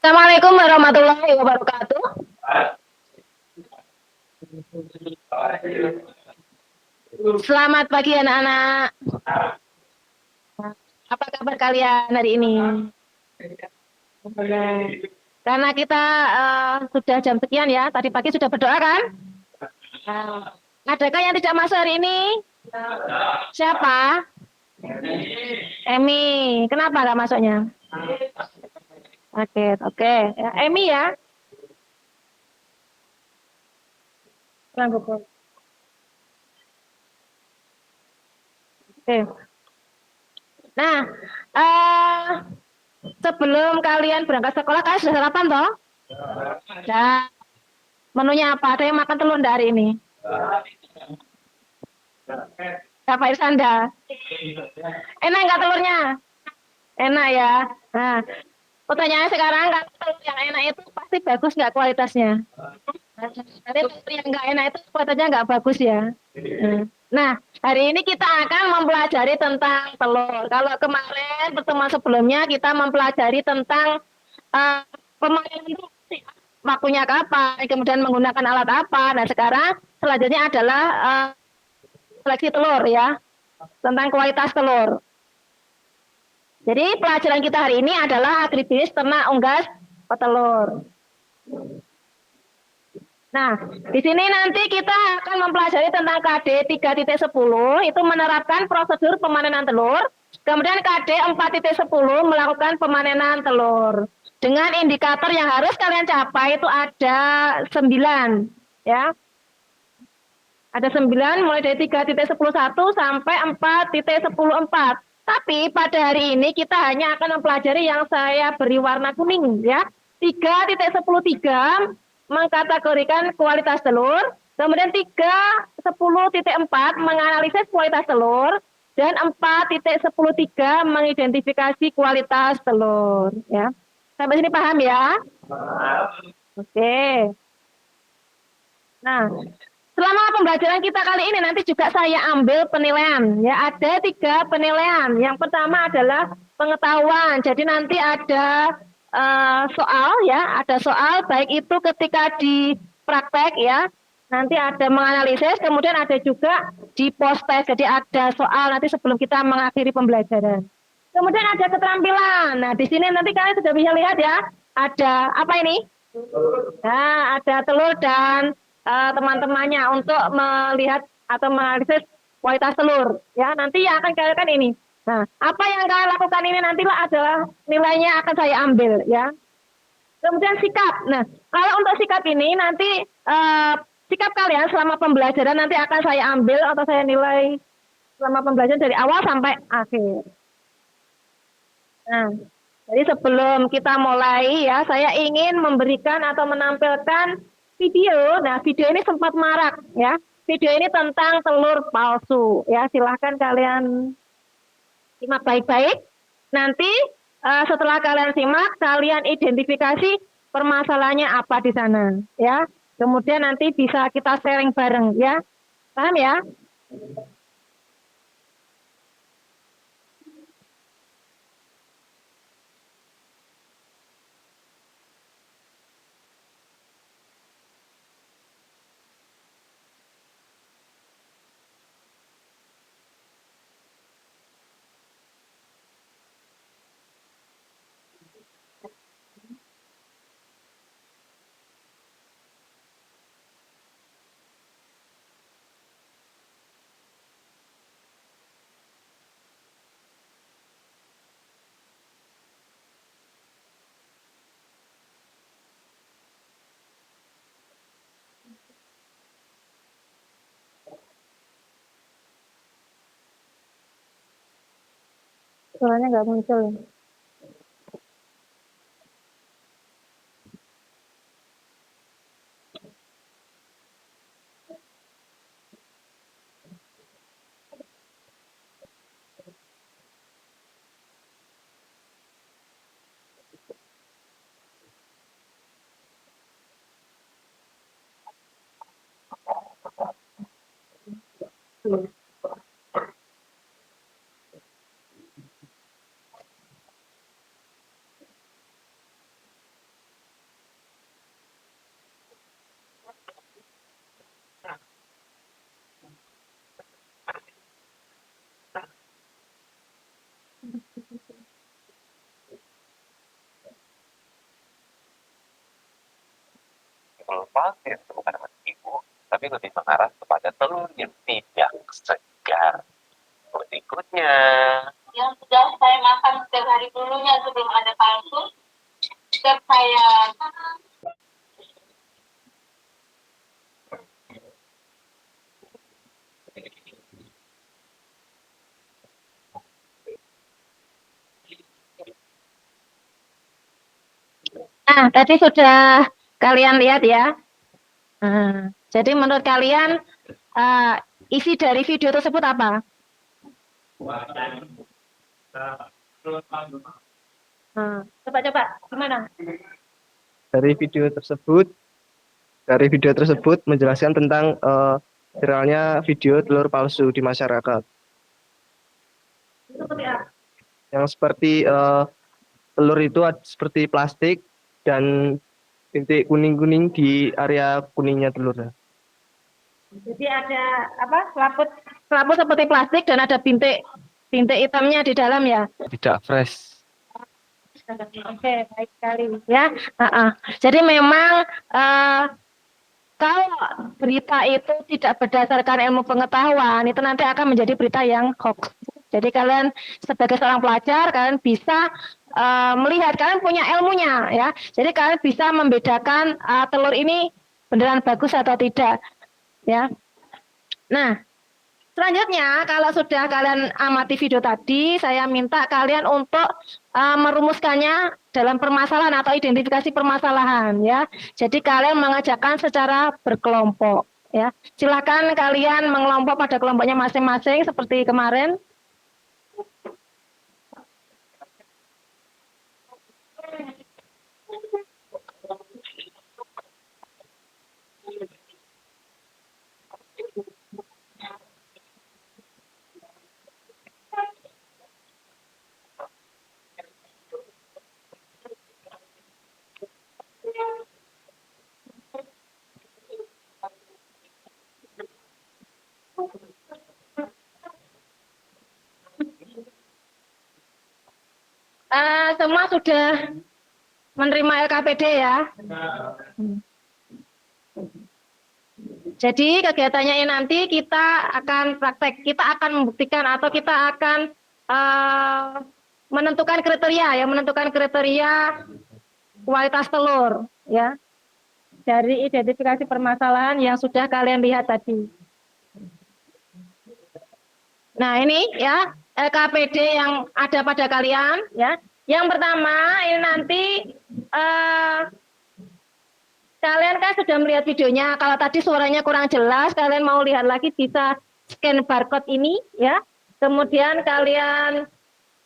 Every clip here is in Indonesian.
Assalamualaikum warahmatullahi wabarakatuh. Selamat pagi anak-anak. Apa kabar kalian hari ini? Karena kita sudah jam sekian ya, tadi pagi sudah berdoa kan? Adakah yang tidak masuk hari ini? Siapa? Emi. Kenapa nggak masuknya? Oke. Ya, Emi ya. Oke. Nah, eh, sebelum kalian berangkat sekolah, kalian sudah sarapan toh? Nah, menunya apa? Ada yang makan telur dari ini? Pak Irsanda. Enak nggak telurnya? Enak ya. Nah, pertanyaannya sekarang, kalau telur yang enak itu pasti bagus nggak kualitasnya? Nanti telur yang nggak enak itu kualitasnya nggak bagus ya. Nah, hari ini kita akan mempelajari tentang telur. Kalau kemarin pertemuan sebelumnya kita mempelajari tentang pemakaian telur, waktunya kapan, kemudian menggunakan alat apa. Nah, sekarang selanjutnya adalah seleksi telur ya, tentang kualitas telur. Jadi pelajaran kita hari ini adalah agribisnis ternak unggas petelur. Nah, di sini nanti kita akan mempelajari tentang KD 3.10, itu menerapkan prosedur pemanenan telur. Kemudian KD 4.10 melakukan pemanenan telur. Dengan indikator yang harus kalian capai itu ada 9, ya. Ada 9 mulai dari 3.11 sampai 4.14. Tapi pada hari ini kita hanya akan mempelajari yang saya beri warna kuning ya. 3.13 mengkategorikan kualitas telur, kemudian 3.10.4 menganalisis kualitas telur, dan 4.10.3 mengidentifikasi kualitas telur ya. Sampai sini paham ya? Oke. Nah, selama pembelajaran kita kali ini nanti juga saya ambil penilaian ya, ada 3 penilaian. Yang pertama adalah pengetahuan. Jadi nanti ada soal ya, ada soal baik itu ketika di praktek ya. Nanti ada menganalisis, kemudian ada juga di post test. Jadi ada soal nanti sebelum kita mengakhiri pembelajaran. Kemudian ada keterampilan. Nah, di sini nanti kalian sudah bisa lihat ya, ada apa ini? Nah, ada telur dan teman-temannya untuk melihat atau menganalisis kualitas telur. Ya, nanti yang akan kalian lakukan ini. Nah, apa yang kalian lakukan ini nantilah adalah nilainya akan saya ambil ya. Kemudian sikap. Nah, kalau untuk sikap ini nanti sikap kalian selama pembelajaran nanti akan saya ambil atau saya nilai selama pembelajaran dari awal sampai akhir. Nah, jadi sebelum kita mulai ya, saya ingin memberikan atau menampilkan video. Nah, video ini sempat marak ya. Video ini tentang telur palsu ya. Silahkan kalian simak baik-baik. Nanti setelah kalian simak, kalian identifikasi permasalahannya apa di sana ya. Kemudian nanti bisa kita sharing bareng ya. Paham ya? Suaranya nggak muncul. Kelpa itu bukan anak ibu, tapi lebih mengarah kepada telur yang tidak segar. Berikutnya, yang sudah saya makan setiap hari dulunya sebelum ada palsu, setiap saya Nah, tadi sudah kalian lihat ya. Nah, jadi menurut kalian isi dari video tersebut apa? Coba-coba gimana? Dari video tersebut menjelaskan tentang viralnya video telur palsu di masyarakat. Seperti apa? Yang seperti telur itu seperti plastik dan bintik kuning-kuning di area kuningnya telurnya. Jadi ada apa? Selaput seperti plastik dan ada bintik hitamnya di dalam ya. Tidak fresh. Oke, baik sekali ya. Jadi memang kalau berita itu tidak berdasarkan ilmu pengetahuan, itu nanti akan menjadi berita yang hoax. Jadi kalian sebagai seorang pelajar, kalian bisa melihat, kalian punya ilmunya ya. Jadi kalian bisa membedakan telur ini beneran bagus atau tidak ya. Nah, selanjutnya, kalau sudah kalian amati video tadi, saya minta kalian untuk merumuskannya dalam permasalahan atau identifikasi permasalahan ya. Jadi kalian mengerjakan secara berkelompok ya. Silakan kalian mengelompok pada kelompoknya masing-masing seperti kemarin. Semua sudah menerima LKPD ya. Jadi kegiatannya ini nanti kita akan praktek, kita akan membuktikan atau kita akan menentukan kriteria kualitas telur ya dari identifikasi permasalahan yang sudah kalian lihat tadi. Nah ini ya LKPD yang ada pada kalian ya. Yang pertama ini nanti kalian kan sudah melihat videonya. Kalau tadi suaranya kurang jelas, kalian mau lihat lagi bisa scan barcode ini ya. Kemudian kalian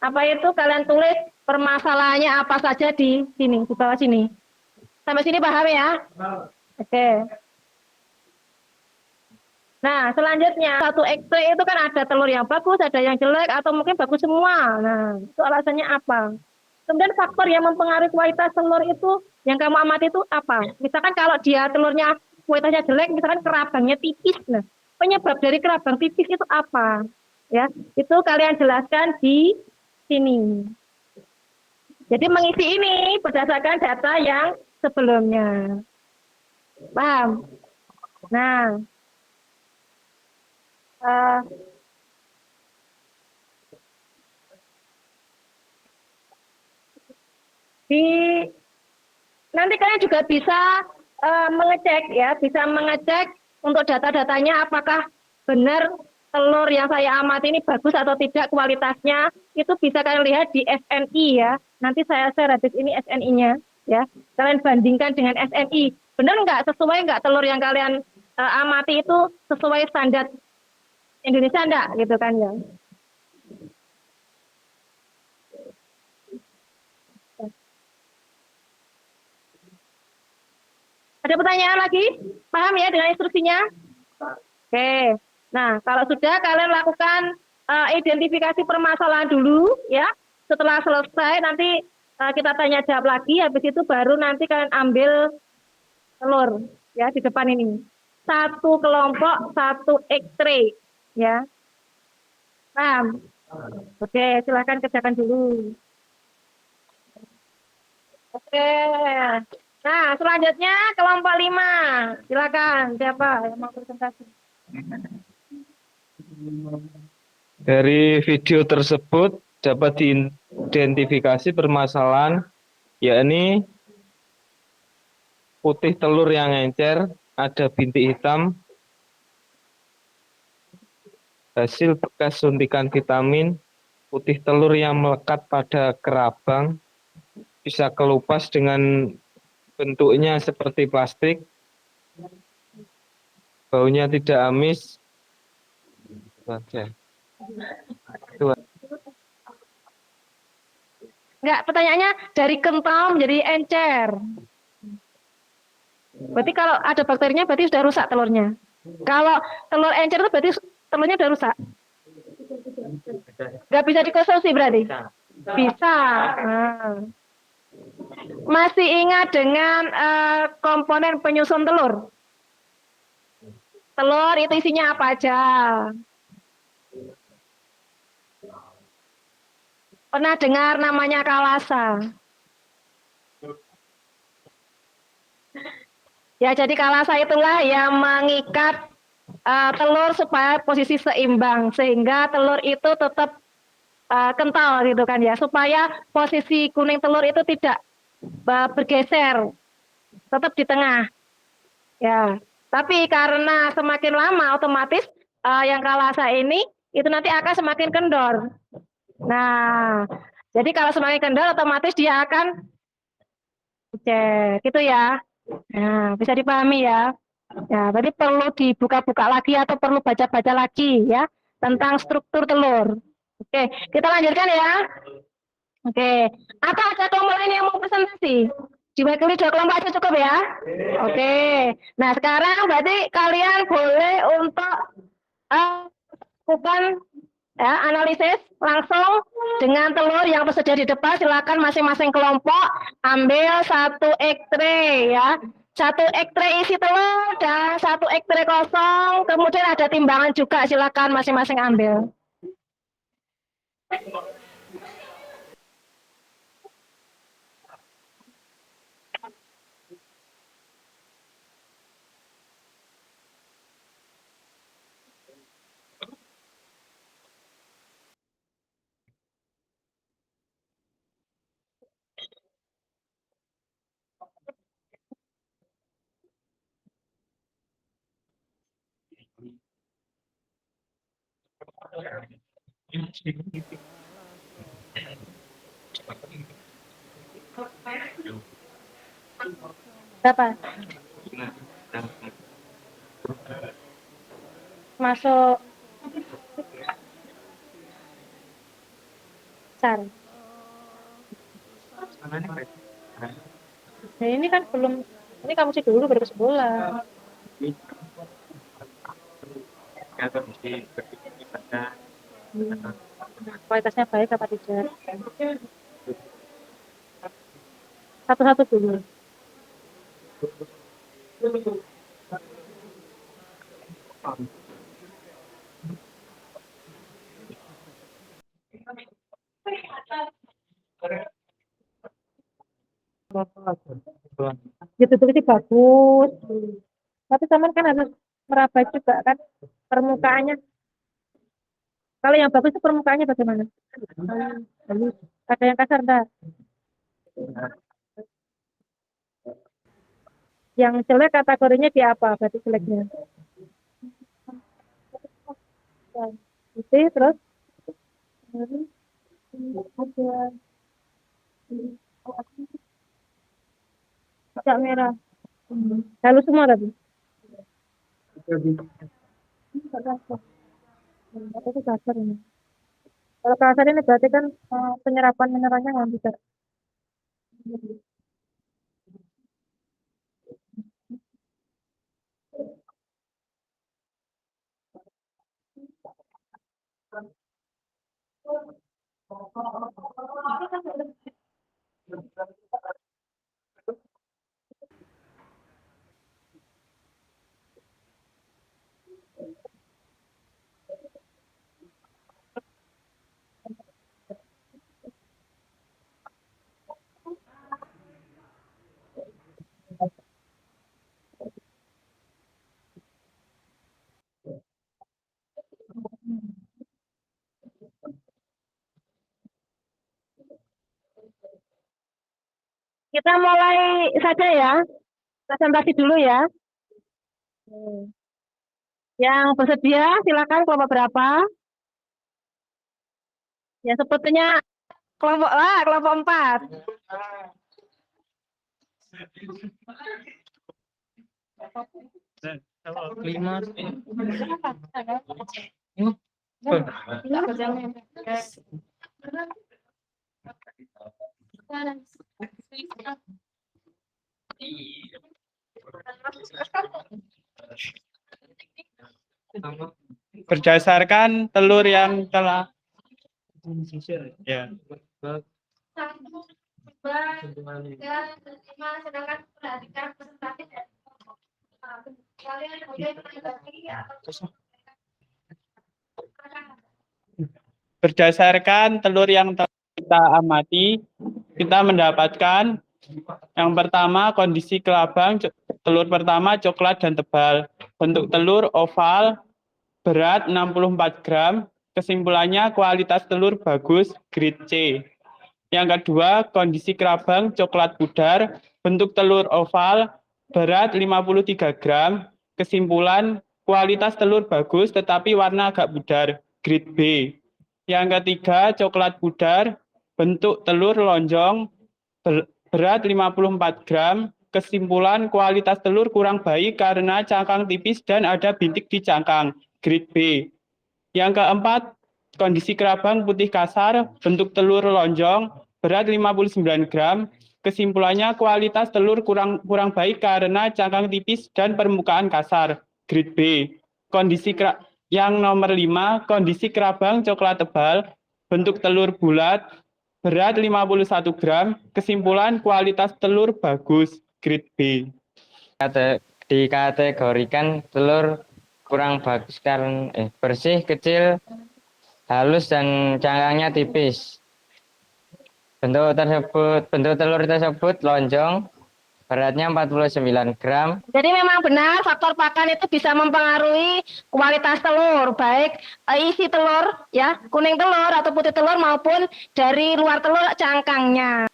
kalian tulis permasalahannya apa saja di sini, di bawah sini. Sampai sini paham ya? Oke. Nah, selanjutnya satu X-ray itu kan ada telur yang bagus, ada yang jelek, atau mungkin bagus semua. Nah, itu alasannya apa? Kemudian faktor yang mempengaruhi kualitas telur itu yang kamu amati itu apa? Misalkan kalau dia telurnya kualitasnya jelek, misalkan kerabangnya tipis. Nah, penyebab dari kerabang tipis itu apa? Ya, itu kalian jelaskan di sini. Jadi mengisi ini berdasarkan data yang sebelumnya. Paham? Nah, nanti kalian juga bisa mengecek untuk data-datanya apakah benar telur yang saya amati ini bagus atau tidak kualitasnya. Itu bisa kalian lihat di SNI ya. Nanti saya share habis ini SNI-nya ya. Kalian bandingkan dengan SNI. Benar nggak, sesuai nggak telur yang kalian amati itu sesuai standar Indonesia enggak gitu kan ya. Ada pertanyaan lagi? Paham ya dengan instruksinya? Oke. Nah, kalau sudah kalian lakukan identifikasi permasalahan dulu ya. Setelah selesai nanti kita tanya jawab lagi, habis itu baru nanti kalian ambil telur ya di depan ini. Satu kelompok, satu X-ray ya. Paham? Oke, silahkan kerjakan dulu. Oke. Nah, selanjutnya kelompok 5. Silakan, siapa yang mau presentasi? Dari video tersebut dapat diidentifikasi permasalahan, yakni putih telur yang encer, ada bintik hitam, hasil bekas suntikan vitamin, putih telur yang melekat pada kerabang, bisa kelupas dengan bentuknya seperti plastik, baunya tidak amis. Oke. Enggak, pertanyaannya dari kental menjadi encer. Berarti kalau ada bakterinya berarti sudah rusak telurnya. Kalau telur encer itu berarti telurnya sudah rusak. Nggak bisa dikonsumsi berarti? Bisa. Nah. Masih ingat dengan komponen penyusun telur? Telur itu isinya apa aja? Pernah dengar namanya kalasa? Ya, jadi kalasa itulah yang mengikat telur supaya posisi seimbang, sehingga telur itu tetap kental gitu kan ya, supaya posisi kuning telur itu tidak bergeser, tetap di tengah. Ya, tapi karena semakin lama otomatis yang kalasa ini itu nanti akan semakin kendor. Nah, jadi kalau semakin kendor otomatis dia akan cek, gitu ya. Nah, bisa dipahami ya. Ya, berarti perlu dibuka-buka lagi atau perlu baca-baca lagi ya tentang struktur telur. Oke, kita lanjutkan ya. Oke, apa ada kelompok lain yang mau presentasi? Diwakili 2 kelompok aja cukup ya. Oke, nah sekarang berarti kalian boleh untuk bukan ya, analisis langsung dengan telur yang tersedia di depan. Silakan masing-masing kelompok ambil 1 ekstray ya. 1 ekstray isi telur dan 1 ekstray kosong. Kemudian ada timbangan juga. Silakan masing-masing ambil. Berapa? Masuk besar. Nah, ini kan belum, ini kamu sih dulu baru sebulan. Kualitasnya baik apa tidak? Satu-satu dulu. Gitu tuh sih bagus. Tapi teman kan harus meraba juga kan permukaannya. Kalau yang bagus itu permukaannya bagaimana? Bagus. Ada yang kasar enggak? Yang jelek kategorinya di apa? Berarti jeleknya. Putih terus ada agak merah. Halus semua tadi. Itu kasar ini. Kalau kasar ini berarti kan penyerapan mineralnya nggak bisa. Kita mulai saja ya. Presentasi dulu ya. Yang bersedia silakan kelompok berapa? Ya sepertinya kelompok 4. Lima. Berdasarkan telur yang telah ya. Berdasarkan telur yang telah kita amati, kita mendapatkan yang pertama kondisi kelabang, telur pertama coklat dan tebal. Bentuk telur oval, berat 64 gram, kesimpulannya kualitas telur bagus, grade C. Yang kedua, kondisi kerabang coklat pudar, bentuk telur oval, berat 53 gram, kesimpulan kualitas telur bagus tetapi warna agak pudar, grade B. Yang ketiga, coklat pudar, bentuk telur lonjong, berat 54 gram, kesimpulan kualitas telur kurang baik karena cangkang tipis dan ada bintik di cangkang, grade B. Yang keempat, kondisi kerabang putih kasar, bentuk telur lonjong, berat 59 gram, kesimpulannya kualitas telur kurang baik karena cangkang tipis dan permukaan kasar, grade B. Yang nomor 5, kondisi kerabang coklat tebal, bentuk telur bulat, berat 51 gram, kesimpulan kualitas telur bagus, grade B. Dikategorikan telur kurang bagus karena bersih, kecil, halus dan cangkangnya tipis. Bentuk telur tersebut lonjong, beratnya 49 gram. Jadi memang benar faktor pakan itu bisa mempengaruhi kualitas telur, baik isi telur ya, kuning telur atau putih telur maupun dari luar telur cangkangnya.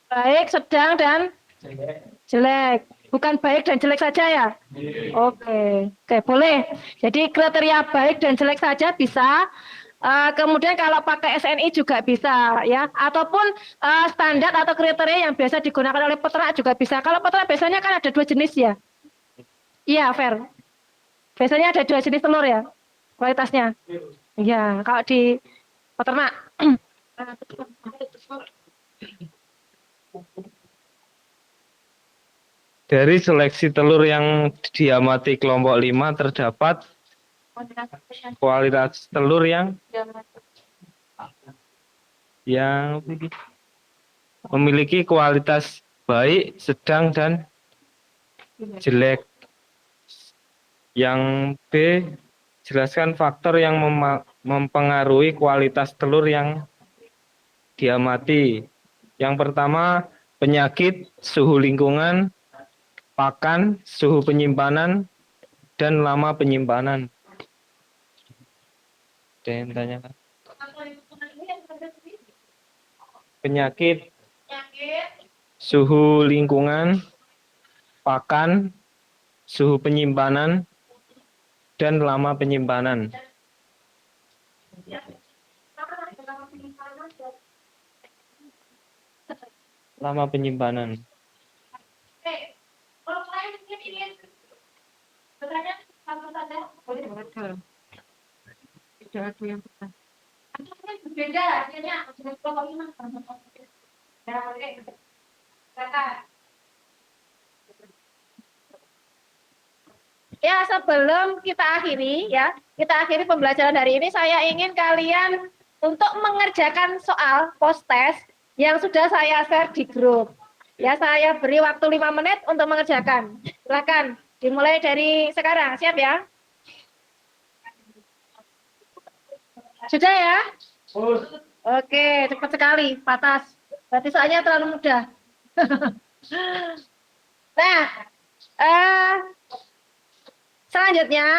Baik, sedang dan jelek. Bukan baik dan jelek saja ya? Oke, boleh. Jadi kriteria baik dan jelek saja bisa. Kemudian kalau pakai SNI juga bisa ya, ataupun standar atau kriteria yang biasa digunakan oleh peternak juga bisa. Kalau peternak biasanya kan ada 2 jenis ya. Iya, fair. Biasanya ada 2 jenis telur ya, kualitasnya. Iya, kalau di peternak. Dari seleksi telur yang diamati kelompok 5 terdapat kualitas telur yang memiliki kualitas baik, sedang, dan jelek. Yang B, jelaskan faktor yang mempengaruhi kualitas telur yang diamati. Yang pertama, penyakit, suhu lingkungan, pakan, suhu penyimpanan, dan lama penyimpanan. Ada yang tanyakan? Penyakit, suhu lingkungan, pakan, suhu penyimpanan, dan lama penyimpanan. Lama penyimpanan. Ya, sebelum kita akhiri pembelajaran hari ini, saya ingin kalian untuk mengerjakan soal post test yang sudah saya share di grup. Ya, saya beri waktu 5 menit untuk mengerjakan. Silakan, dimulai dari sekarang. Siap ya? Sudah ya? Oke, cepat sekali, patas. Berarti soalnya terlalu mudah. Nah, selanjutnya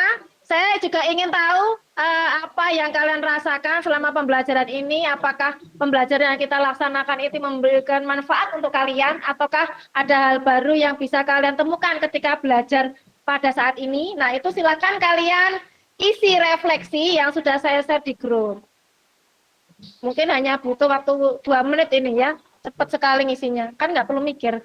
saya juga ingin tahu apa yang kalian rasakan selama pembelajaran ini? Apakah pembelajaran yang kita laksanakan itu memberikan manfaat untuk kalian? Ataukah ada hal baru yang bisa kalian temukan ketika belajar pada saat ini? Nah, itu silakan kalian isi refleksi yang sudah saya share di grup. Mungkin hanya butuh waktu 2 menit ini ya. Cepat sekali ngisinya. Kan nggak perlu mikir.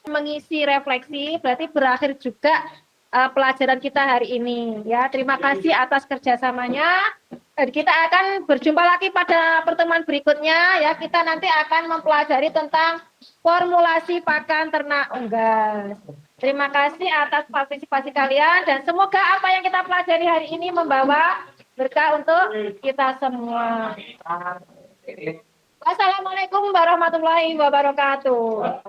Mengisi refleksi berarti berakhir juga pelajaran kita hari ini ya. Terima kasih atas kerjasamanya. Dan kita akan berjumpa lagi pada pertemuan berikutnya ya. Kita nanti akan mempelajari tentang formulasi pakan ternak unggas. Terima kasih atas partisipasi kalian dan semoga apa yang kita pelajari hari ini membawa berkah untuk kita semua. Wassalamualaikum warahmatullahi wabarakatuh.